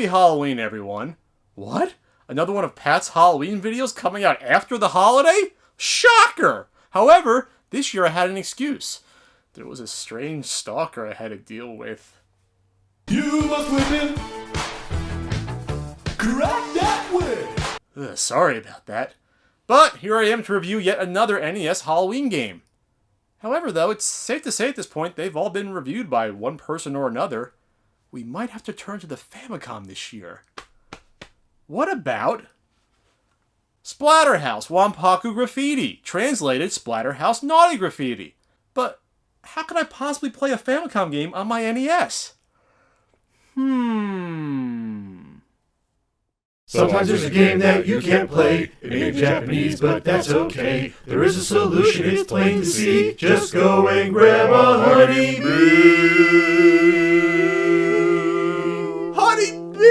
Happy Halloween, everyone. What? Another one of Pat's Halloween videos coming out after the holiday? Shocker! However, this year I had an excuse. There was a strange stalker I had to deal with. You must win. Crack that whip! Sorry about that. But here I am to review yet another NES Halloween game. However, though, it's safe to say at this point they've all been reviewed by one person or another. We might have to turn to the Famicom this year. What about Splatterhouse Naughty Graffiti, translated Splatterhouse Naughty Graffiti? But how could I possibly play a Famicom game on my NES? Sometimes there's a game that you can't play. It ain't Japanese, but that's okay. There is a solution, it's plain to see. Just go and grab a honeybee. Honeybee!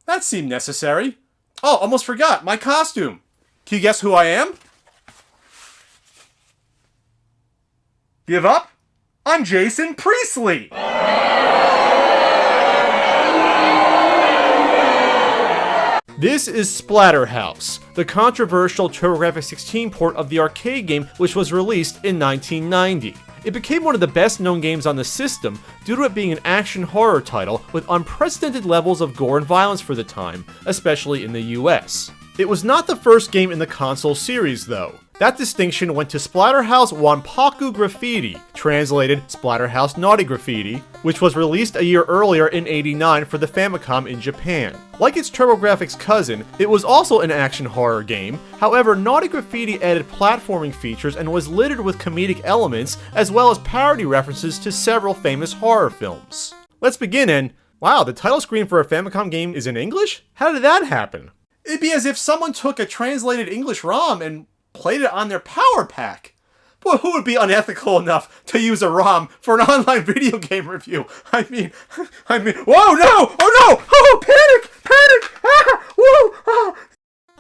That seemed necessary. Oh, almost forgot, my costume. Can you guess who I am? Give up? I'm Jason Priestley! This is Splatterhouse, the controversial TurboGrafx-16 port of the arcade game which was released in 1990. It became one of the best known games on the system due to it being an action horror title with unprecedented levels of gore and violence for the time, especially in the US. It was not the first game in the console series though. That distinction went to Splatterhouse Naughty Graffiti, translated Splatterhouse Naughty Graffiti, which was released a year earlier in '89 for the Famicom in Japan. Like its TurboGrafx cousin, it was also an action horror game. However, Naughty Graffiti added platforming features and was littered with comedic elements, as well as parody references to several famous horror films. Let's begin and, wow, the title screen for a Famicom game is in English? How did that happen? It'd be as if someone took a translated English ROM and played it on their power pack. Boy, who would be unethical enough to use a ROM for an online video game review? I mean, whoa, no! Oh no! Oh, panic! Ah! Whoa! Ah!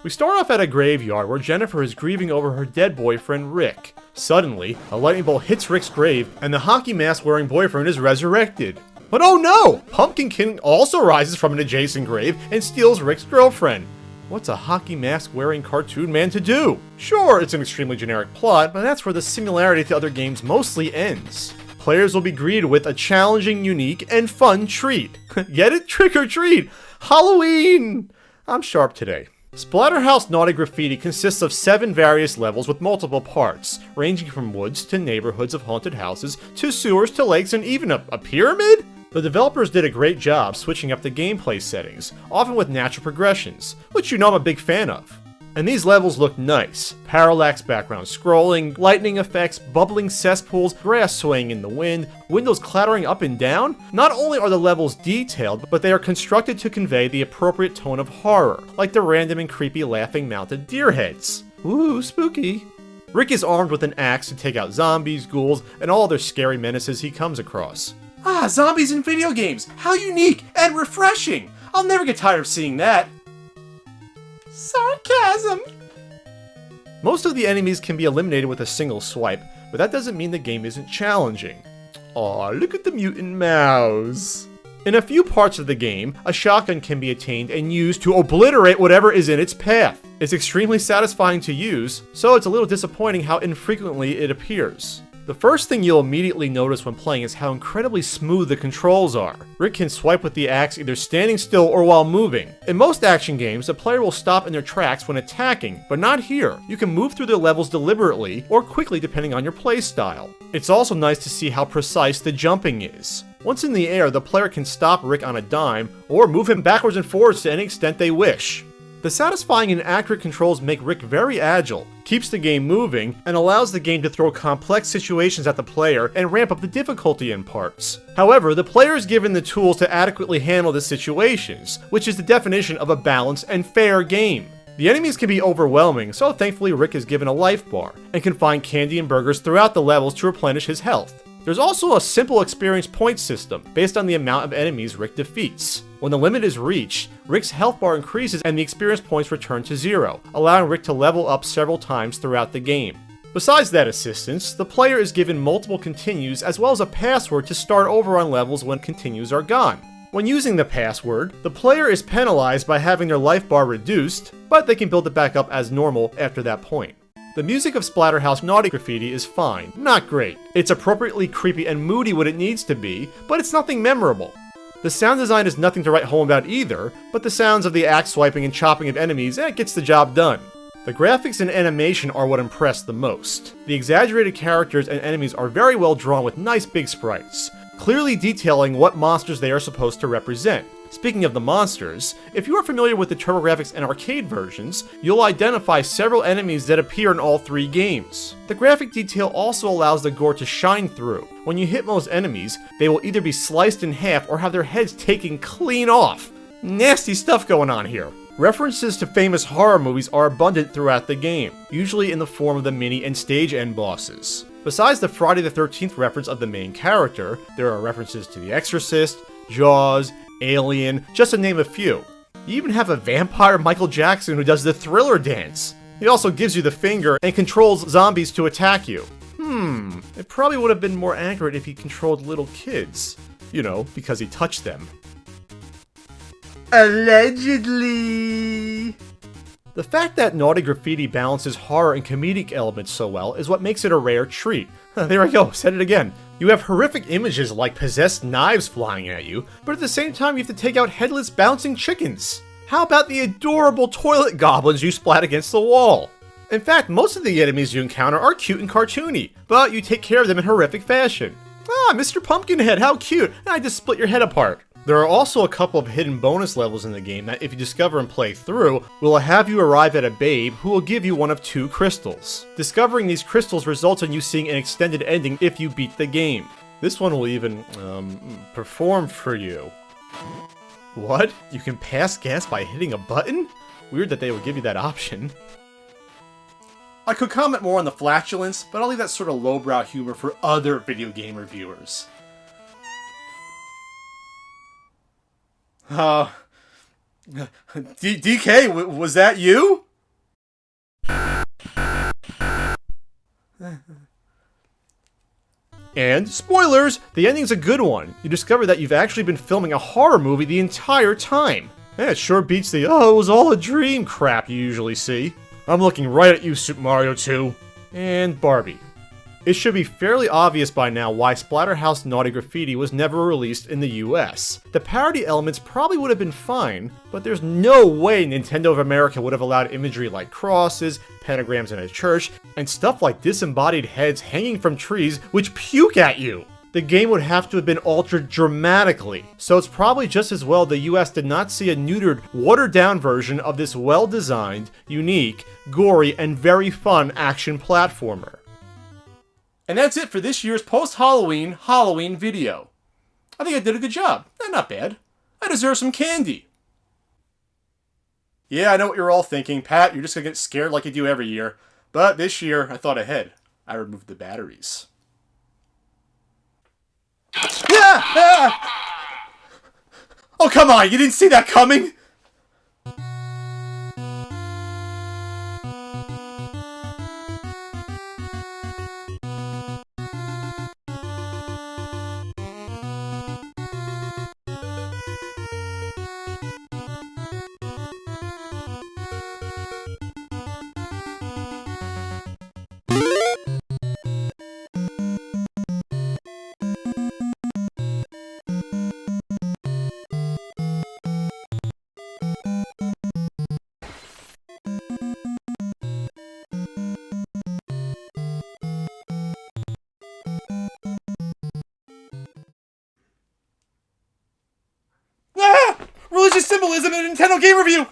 We start off at a graveyard where Jennifer is grieving over her dead boyfriend, Rick. Suddenly, a lightning bolt hits Rick's grave, and the hockey mask wearing boyfriend is resurrected. But oh no! Pumpkin King also rises from an adjacent grave and steals Rick's girlfriend. What's a hockey mask wearing cartoon man to do? Sure, it's an extremely generic plot, but that's where the similarity to other games mostly ends. Players will be greeted with a challenging, unique, and fun treat. Get it? Trick or treat! Halloween! I'm sharp today. Splatterhouse Naughty Graffiti consists of 7 various levels with multiple parts, ranging from woods to neighborhoods of haunted houses to sewers to lakes and even a pyramid? The developers did a great job switching up the gameplay settings, often with natural progressions, which you know I'm a big fan of. And these levels look nice. Parallax background scrolling, lightning effects, bubbling cesspools, grass swaying in the wind, windows clattering up and down. Not only are the levels detailed, but they are constructed to convey the appropriate tone of horror, like the random and creepy laughing mounted deer heads. Ooh, spooky. Rick is armed with an axe to take out zombies, ghouls, and all other scary menaces he comes across. Ah, zombies in video games! How unique and refreshing! I'll never get tired of seeing that. Sarcasm! Most of the enemies can be eliminated with a single swipe, but that doesn't mean the game isn't challenging. Aw, look at the mutant mouse. In a few parts of the game, a shotgun can be attained and used to obliterate whatever is in its path. It's extremely satisfying to use, so it's a little disappointing how infrequently it appears. The first thing you'll immediately notice when playing is how incredibly smooth the controls are. Rick can swipe with the axe either standing still or while moving. In most action games, the player will stop in their tracks when attacking, but not here. You can move through the levels deliberately or quickly depending on your playstyle. It's also nice to see how precise the jumping is. Once in the air, the player can stop Rick on a dime or move him backwards and forwards to any extent they wish. The satisfying and accurate controls make Rick very agile, keeps the game moving, and allows the game to throw complex situations at the player and ramp up the difficulty in parts. However, the player is given the tools to adequately handle the situations, which is the definition of a balanced and fair game. The enemies can be overwhelming, so thankfully Rick is given a life bar, and can find candy and burgers throughout the levels to replenish his health. There's also a simple experience point system, based on the amount of enemies Rick defeats. When the limit is reached, Rick's health bar increases and the experience points return to 0, allowing Rick to level up several times throughout the game. Besides that assistance, the player is given multiple continues as well as a password to start over on levels when continues are gone. When using the password, the player is penalized by having their life bar reduced, but they can build it back up as normal after that point. The music of Splatterhouse Naughty Graffiti is fine, not great. It's appropriately creepy and moody when it needs to be, but it's nothing memorable. The sound design is nothing to write home about either, but the sounds of the axe swiping and chopping of enemies, gets the job done. The graphics and animation are what impress the most. The exaggerated characters and enemies are very well drawn with nice big sprites, clearly detailing what monsters they are supposed to represent. Speaking of the monsters, if you are familiar with the TurboGrafx and arcade versions, you'll identify several enemies that appear in all three games. The graphic detail also allows the gore to shine through. When you hit most enemies, they will either be sliced in half or have their heads taken clean off. Nasty stuff going on here. References to famous horror movies are abundant throughout the game, usually in the form of the mini and stage end bosses. Besides the Friday the 13th reference of the main character, there are references to The Exorcist, Jaws, Alien, just to name a few. You even have a vampire Michael Jackson who does the Thriller dance. He also gives you the finger and controls zombies to attack you. It probably would have been more accurate if he controlled little kids. You know, because he touched them. Allegedly. The fact that Naughty Graffiti balances horror and comedic elements so well is what makes it a rare treat. There I go, said it again. You have horrific images like possessed knives flying at you, but at the same time you have to take out headless bouncing chickens. How about the adorable toilet goblins you splat against the wall? In fact, most of the enemies you encounter are cute and cartoony, but you take care of them in horrific fashion. Ah, Mr. Pumpkinhead, how cute! And I just split your head apart. There are also a couple of hidden bonus levels in the game that, if you discover and play through, will have you arrive at a babe who will give you one of 2 crystals. Discovering these crystals results in you seeing an extended ending if you beat the game. This one will even, perform for you. What? You can pass gas by hitting a button? Weird that they would give you that option. I could comment more on the flatulence, but I'll leave that sort of lowbrow humor for other video game reviewers. DK, was that you? And, spoilers, the ending's a good one. You discover that you've actually been filming a horror movie the entire time. It sure beats the, oh, it was all a dream crap you usually see. I'm looking right at you, Super Mario 2. And Barbie. It should be fairly obvious by now why Splatterhouse Naughty Graffiti was never released in the US. The parody elements probably would have been fine, but there's no way Nintendo of America would have allowed imagery like crosses, pentagrams in a church, and stuff like disembodied heads hanging from trees which puke at you. The game would have to have been altered dramatically, so it's probably just as well the US did not see a neutered, watered-down version of this well-designed, unique, gory, and very fun action platformer. And that's it for this year's post-Halloween Halloween video. I think I did a good job. Not bad. I deserve some candy. Yeah, I know what you're all thinking. Pat, you're just gonna get scared like you do every year. But this year, I thought ahead. I removed the batteries. Oh, come on! You didn't see that coming? Religious symbolism in a Nintendo game review!